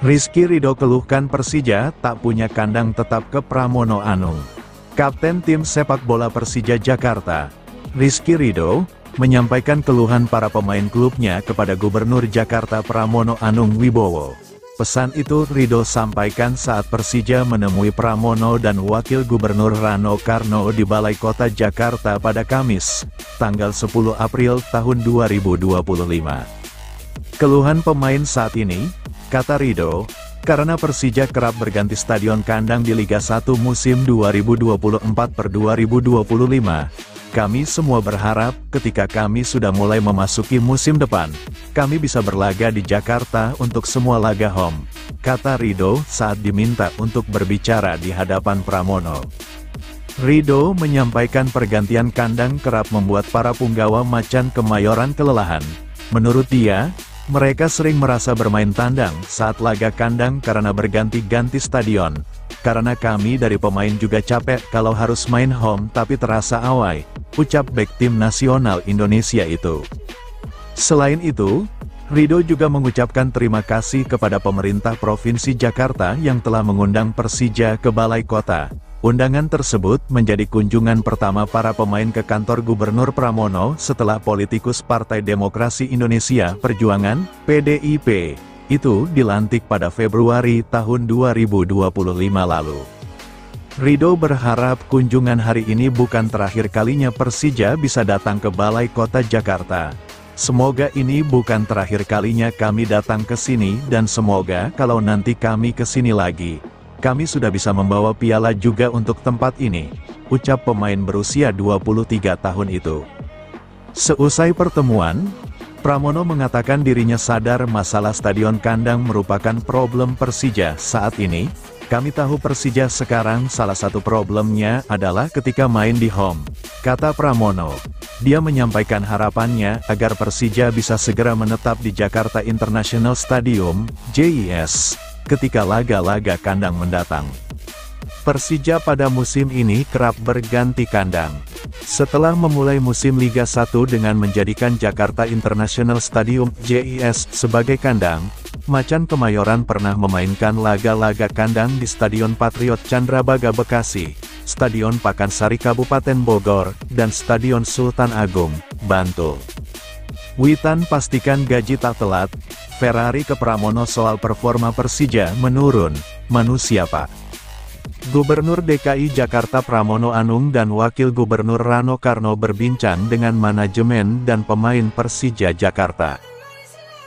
Rizky Ridho keluhkan Persija tak punya kandang tetap ke Pramono Anung. Kapten tim sepak bola Persija Jakarta, Rizky Ridho, menyampaikan keluhan para pemain klubnya kepada Gubernur Jakarta Pramono Anung Wibowo. Pesan itu Ridho sampaikan saat Persija menemui Pramono dan Wakil Gubernur Rano Karno di Balai Kota Jakarta pada Kamis, tanggal 10 April tahun 2025. Keluhan pemain saat ini, kata Ridho, karena Persija kerap berganti stadion kandang di Liga 1 musim 2024/2025. Kami semua berharap, ketika kami sudah mulai memasuki musim depan, kami bisa berlaga di Jakarta untuk semua laga home, kata Ridho saat diminta untuk berbicara di hadapan Pramono. Ridho menyampaikan pergantian kandang kerap membuat para punggawa Macan Kemayoran kelelahan. Menurut dia, mereka sering merasa bermain tandang saat laga kandang karena berganti-ganti stadion. Karena kami dari pemain juga capek kalau harus main home tapi terasa awai, ucap bek tim nasional Indonesia itu. Selain itu, Ridho juga mengucapkan terima kasih kepada pemerintah Provinsi Jakarta yang telah mengundang Persija ke Balai Kota. Undangan tersebut menjadi kunjungan pertama para pemain ke kantor Gubernur Pramono setelah politikus Partai Demokrasi Indonesia Perjuangan, PDIP, itu dilantik pada Februari tahun 2025 lalu. Ridho berharap kunjungan hari ini bukan terakhir kalinya Persija bisa datang ke Balai Kota Jakarta. Semoga ini bukan terakhir kalinya kami datang ke sini dan semoga kalau nanti kami ke sini lagi, kami sudah bisa membawa piala juga untuk tempat ini, ucap pemain berusia 23 tahun itu. Seusai pertemuan, Pramono mengatakan dirinya sadar masalah stadion kandang merupakan problem Persija saat ini. Kami tahu Persija sekarang salah satu problemnya adalah ketika main di home, kata Pramono. Dia menyampaikan harapannya agar Persija bisa segera menetap di Jakarta International Stadium, JIS, ketika laga-laga kandang mendatang. Persija pada musim ini kerap berganti kandang. Setelah memulai musim Liga 1 dengan menjadikan Jakarta International Stadium, JIS, sebagai kandang, Macan Kemayoran pernah memainkan laga-laga kandang di Stadion Patriot Candrabaga Bekasi, Stadion Pakansari Kabupaten Bogor, dan Stadion Sultan Agung, Bantul. Witan pastikan gaji tak telat, Ferrari ke Pramono soal performa Persija menurun, manusia Pak. Gubernur DKI Jakarta Pramono Anung dan Wakil Gubernur Rano Karno berbincang dengan manajemen dan pemain Persija Jakarta.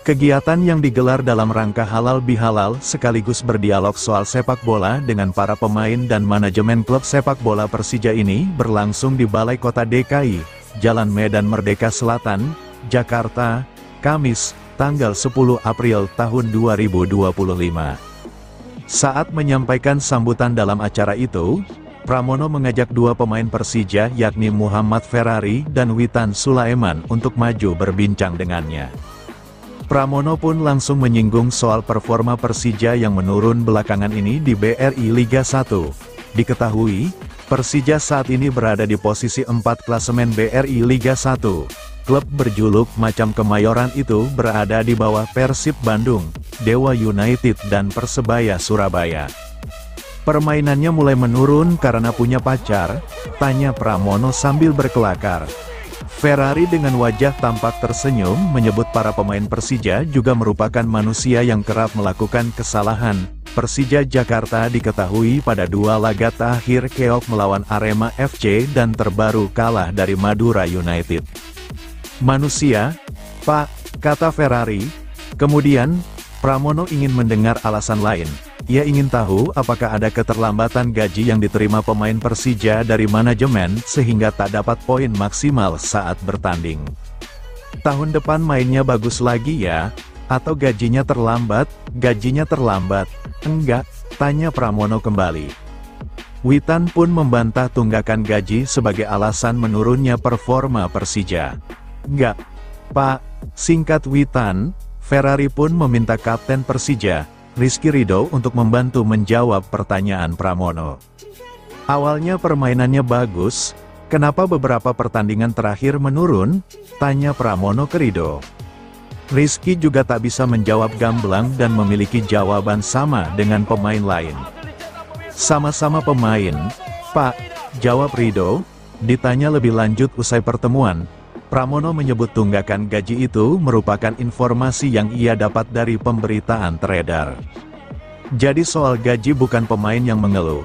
Kegiatan yang digelar dalam rangka halal bihalal sekaligus berdialog soal sepak bola dengan para pemain dan manajemen klub sepak bola Persija ini berlangsung di Balai Kota DKI, Jalan Medan Merdeka Selatan, Jakarta, Kamis, tanggal 10 April tahun 2025. Saat menyampaikan sambutan dalam acara itu, Pramono mengajak dua pemain Persija yakni Muhammad Ferrari dan Witan Sulaiman untuk maju berbincang dengannya. Pramono pun langsung menyinggung soal performa Persija yang menurun belakangan ini di BRI Liga 1. Diketahui, Persija saat ini berada di posisi 4 klasemen BRI Liga 1. Klub berjuluk Macan Kemayoran itu berada di bawah Persib Bandung, Dewa United dan Persebaya Surabaya. Permainannya mulai menurun karena punya pacar, tanya Pramono sambil berkelakar. Ferrari dengan wajah tampak tersenyum menyebut para pemain Persija juga merupakan manusia yang kerap melakukan kesalahan. Persija Jakarta diketahui pada dua laga terakhir keok melawan Arema FC dan terbaru kalah dari Madura United. Manusia, Pak, kata Ferrari. Kemudian, Pramono ingin mendengar alasan lain. Ia ingin tahu apakah ada keterlambatan gaji yang diterima pemain Persija dari manajemen sehingga tak dapat poin maksimal saat bertanding. Tahun depan mainnya bagus lagi ya? Atau gajinya terlambat? Gajinya terlambat? Enggak, tanya Pramono kembali. Witan pun membantah tunggakan gaji sebagai alasan menurunnya performa Persija. Enggak, Pak, singkat Witan. Ferrari pun meminta kapten Persija, Rizky Ridho untuk membantu menjawab pertanyaan Pramono. Awalnya permainannya bagus, kenapa beberapa pertandingan terakhir menurun? Tanya Pramono ke Rido. Rizky juga tak bisa menjawab gamblang dan memiliki jawaban sama dengan pemain lain. Sama-sama pemain, Pak, jawab Rido. Ditanya lebih lanjut usai pertemuan, Pramono menyebut tunggakan gaji itu merupakan informasi yang ia dapat dari pemberitaan teredar. Jadi soal gaji bukan pemain yang mengeluh.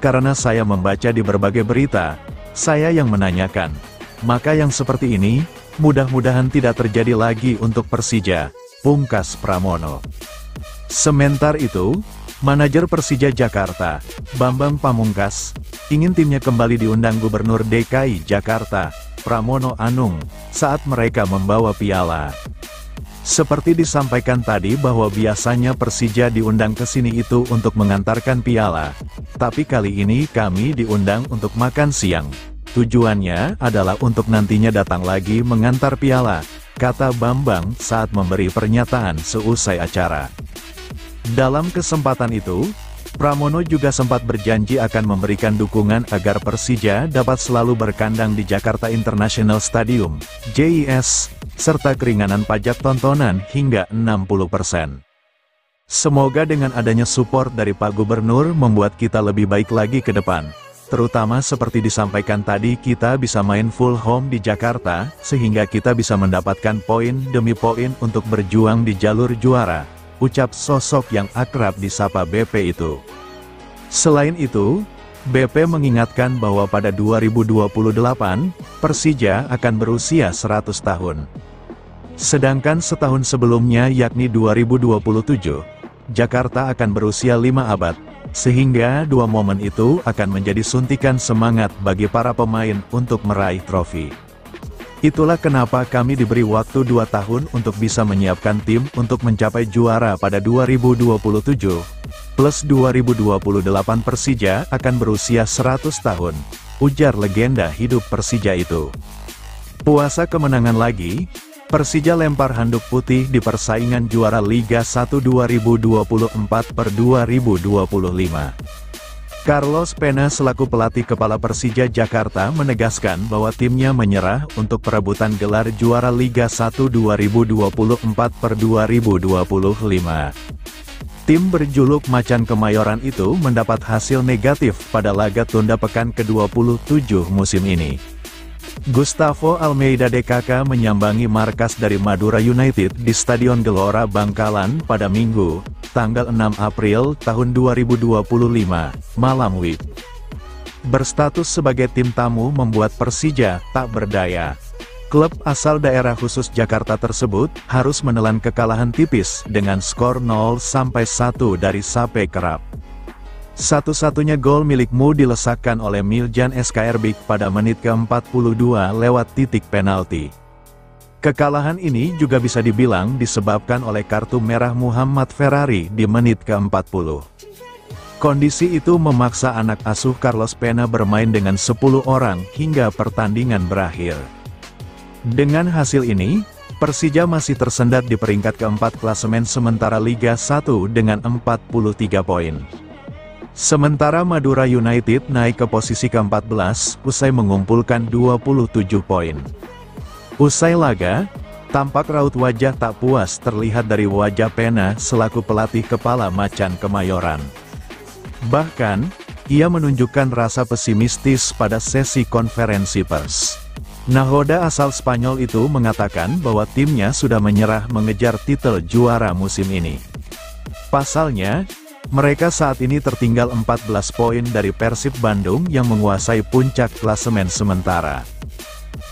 Karena saya membaca di berbagai berita, saya yang menanyakan. Maka yang seperti ini, mudah-mudahan tidak terjadi lagi untuk Persija, pungkas Pramono. Sementara itu, manajer Persija Jakarta, Bambang Pamungkas, ingin timnya kembali diundang Gubernur DKI Jakarta, Pramono Anung, saat mereka membawa piala. Seperti disampaikan tadi bahwa biasanya Persija diundang ke sini itu untuk mengantarkan piala, tapi kali ini kami diundang untuk makan siang. Tujuannya adalah untuk nantinya datang lagi mengantar piala, kata Bambang saat memberi pernyataan seusai acara. Dalam kesempatan itu, Pramono juga sempat berjanji akan memberikan dukungan agar Persija dapat selalu berkandang di Jakarta International Stadium, JIS, serta keringanan pajak tontonan hingga 60%. Semoga dengan adanya support dari Pak Gubernur membuat kita lebih baik lagi ke depan. Terutama seperti disampaikan tadi kita bisa main full home di Jakarta, sehingga kita bisa mendapatkan poin demi poin untuk berjuang di jalur juara, ucap sosok yang akrab disapa BP itu. Selain itu, BP mengingatkan bahwa pada 2028, Persija akan berusia 100 tahun. Sedangkan setahun sebelumnya yakni 2027, Jakarta akan berusia 5 abad, sehingga dua momen itu akan menjadi suntikan semangat bagi para pemain untuk meraih trofi. Itulah kenapa kami diberi waktu 2 tahun untuk bisa menyiapkan tim untuk mencapai juara pada 2027, plus 2028 Persija akan berusia 100 tahun, ujar legenda hidup Persija itu. Puasa kemenangan lagi, Persija lempar handuk putih di persaingan juara Liga 1 2024/2025. Carlos Pena selaku pelatih kepala Persija Jakarta menegaskan bahwa timnya menyerah untuk perebutan gelar juara Liga 1 2024/2025. Tim berjuluk Macan Kemayoran itu mendapat hasil negatif pada laga tunda pekan ke-27 musim ini. Gustavo Almeida DKK menyambangi markas dari Madura United di Stadion Gelora Bangkalan pada Minggu, tanggal 6 April tahun 2025, malam WIB. Berstatus sebagai tim tamu membuat Persija tak berdaya. Klub asal daerah khusus Jakarta tersebut harus menelan kekalahan tipis dengan skor 0-1 dari Sape Kerap. Satu-satunya gol milikmu dilesakkan oleh Miljan Skrbik pada menit ke-42 lewat titik penalti. Kekalahan ini juga bisa dibilang disebabkan oleh kartu merah Muhammad Ferrari di menit ke-40. Kondisi itu memaksa anak asuh Carlos Pena bermain dengan 10 orang hingga pertandingan berakhir. Dengan hasil ini, Persija masih tersendat di peringkat ke-4 klasemen sementara Liga 1 dengan 43 poin. Sementara Madura United naik ke posisi ke-14, usai mengumpulkan 27 poin. Usai laga, tampak raut wajah tak puas terlihat dari wajah Pena selaku pelatih kepala Macan Kemayoran. Bahkan, ia menunjukkan rasa pesimistis pada sesi konferensi pers. Nahoda asal Spanyol itu mengatakan bahwa timnya sudah menyerah mengejar titel juara musim ini. Pasalnya, mereka saat ini tertinggal 14 poin dari Persib Bandung yang menguasai puncak klasemen sementara.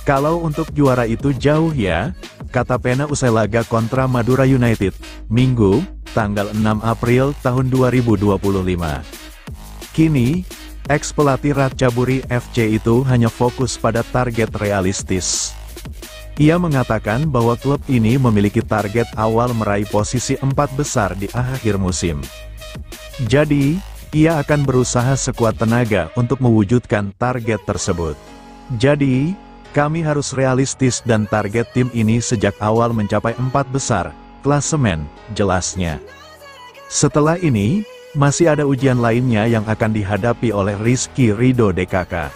Kalau untuk juara itu jauh ya, kata Pena usai laga kontra Madura United, Minggu, tanggal 6 April tahun 2025. Kini, ex-pelatih Ratchaburi FC itu hanya fokus pada target realistis. Ia mengatakan bahwa klub ini memiliki target awal meraih posisi 4 besar di akhir musim. Jadi, ia akan berusaha sekuat tenaga untuk mewujudkan target tersebut. Jadi, kami harus realistis dan target tim ini sejak awal mencapai 4 besar, klasemen, jelasnya. Setelah ini, Masih ada ujian lainnya yang akan dihadapi oleh Rizky Ridho DKK.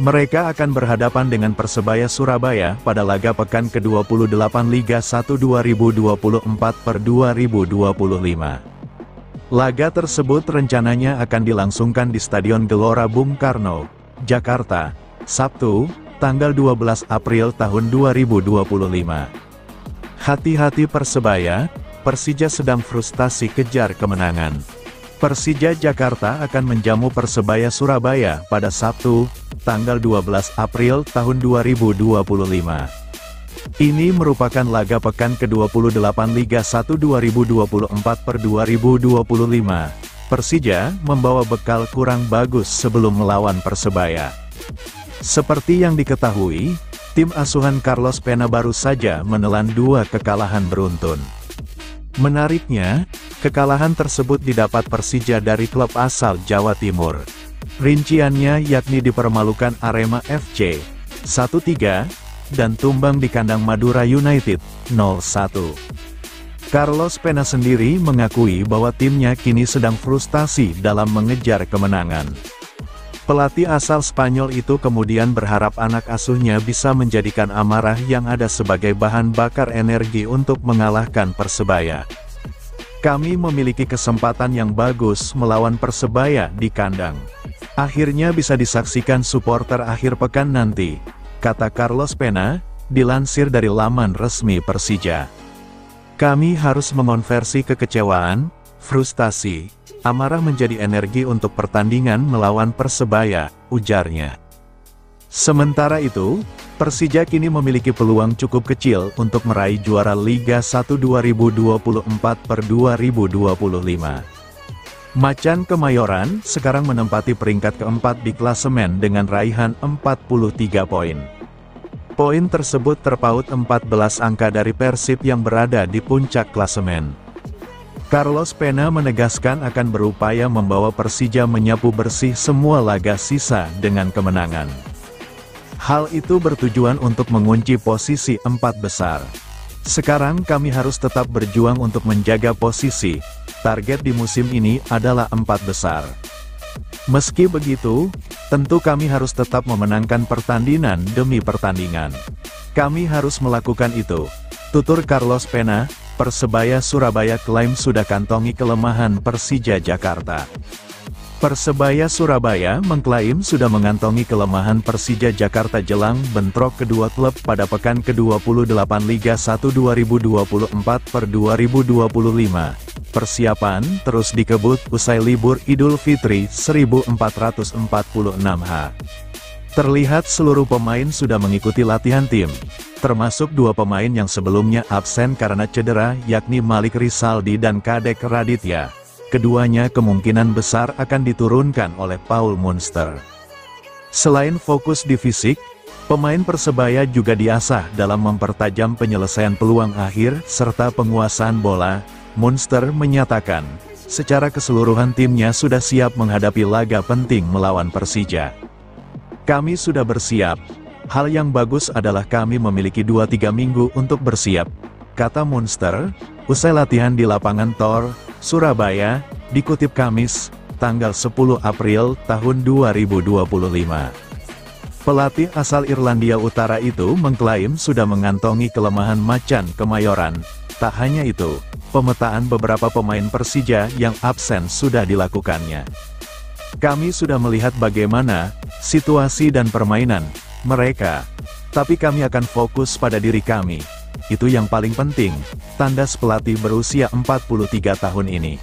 Mereka akan berhadapan dengan Persebaya Surabaya pada laga pekan ke-28 Liga 1 2024/2025. Laga tersebut rencananya akan dilangsungkan di Stadion Gelora Bung Karno, Jakarta, Sabtu, tanggal 12 April tahun 2025. Hati-hati Persebaya, Persija sedang frustasi kejar kemenangan. Persija Jakarta akan menjamu Persebaya Surabaya pada Sabtu, tanggal 12 April tahun 2025. Ini merupakan laga pekan ke-28 Liga 1 2024/2025. Persija membawa bekal kurang bagus sebelum melawan Persebaya. Seperti yang diketahui, tim asuhan Carlos Pena baru saja menelan 2 kekalahan beruntun. Menariknya, kekalahan tersebut didapat Persija dari klub asal Jawa Timur. Rinciannya yakni dipermalukan Arema FC 1-3, dan tumbang di kandang Madura United 0-1. Carlos Pena sendiri mengakui bahwa timnya kini sedang frustasi dalam mengejar kemenangan. Pelatih asal Spanyol itu kemudian berharap anak asuhnya bisa menjadikan amarah yang ada sebagai bahan bakar energi untuk mengalahkan Persebaya. Kami memiliki kesempatan yang bagus melawan Persebaya di kandang. Akhirnya bisa disaksikan supporter akhir pekan nanti, kata Carlos Pena, dilansir dari laman resmi Persija. Kami harus mengonversi kekecewaan, frustasi, amarah menjadi energi untuk pertandingan melawan Persebaya, ujarnya. Sementara itu, Persija kini memiliki peluang cukup kecil untuk meraih juara Liga 1 2024/2025. Macan Kemayoran sekarang menempati peringkat keempat di klasemen dengan raihan 43 poin. Poin tersebut terpaut 14 angka dari Persib yang berada di puncak klasemen. Carlos Pena menegaskan akan berupaya membawa Persija menyapu bersih semua laga sisa dengan kemenangan. Hal itu bertujuan untuk mengunci posisi 4 besar. Sekarang kami harus tetap berjuang untuk menjaga posisi. Target di musim ini adalah 4 besar. Meski begitu, tentu kami harus tetap memenangkan pertandingan demi pertandingan. Kami harus melakukan itu, tutur Carlos Pena. Persebaya Surabaya klaim sudah kantongi kelemahan Persija Jakarta. Persebaya Surabaya mengklaim sudah mengantongi kelemahan Persija Jakarta jelang bentrok kedua klub pada pekan ke-28 Liga 1 2024/2025. Persiapan terus dikebut usai libur Idul Fitri 1446 Terlihat seluruh pemain sudah mengikuti latihan tim, termasuk 2 pemain yang sebelumnya absen karena cedera yakni Malik Rizaldi dan Kadek Raditya. Keduanya kemungkinan besar akan diturunkan oleh Paul Munster. Selain fokus di fisik, pemain Persebaya juga diasah dalam mempertajam penyelesaian peluang akhir serta penguasaan bola. Munster menyatakan, secara keseluruhan timnya sudah siap menghadapi laga penting melawan Persija. Kami sudah bersiap. Hal yang bagus adalah kami memiliki 2-3 minggu untuk bersiap, kata Munster, usai latihan di lapangan Tor, Surabaya, dikutip Kamis, tanggal 10 April tahun 2025. Pelatih asal Irlandia Utara itu mengklaim sudah mengantongi kelemahan Macan Kemayoran. Tak hanya itu, pemetaan beberapa pemain Persija yang absen sudah dilakukannya. Kami sudah melihat bagaimana situasi dan permainan mereka, tapi kami akan fokus pada diri kami. Itu yang paling penting, tandas pelatih berusia 43 tahun ini.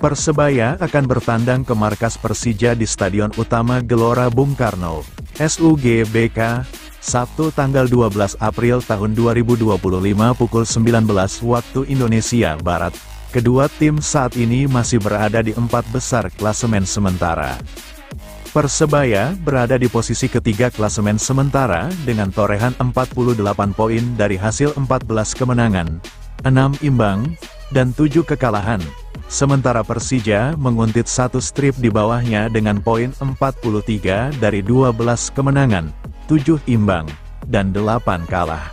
Persebaya akan bertandang ke markas Persija di Stadion Utama Gelora Bung Karno, SUGBK, Sabtu tanggal 12 April tahun 2025 pukul 19 waktu Indonesia Barat. Kedua tim saat ini masih berada di 4 besar klasemen sementara. Persebaya berada di posisi ketiga klasemen sementara dengan torehan 48 poin dari hasil 14 kemenangan, 6 imbang, dan 7 kekalahan. Sementara Persija menguntit 1 strip di bawahnya dengan poin 43 dari 12 kemenangan, 7 imbang, dan 8 kalah.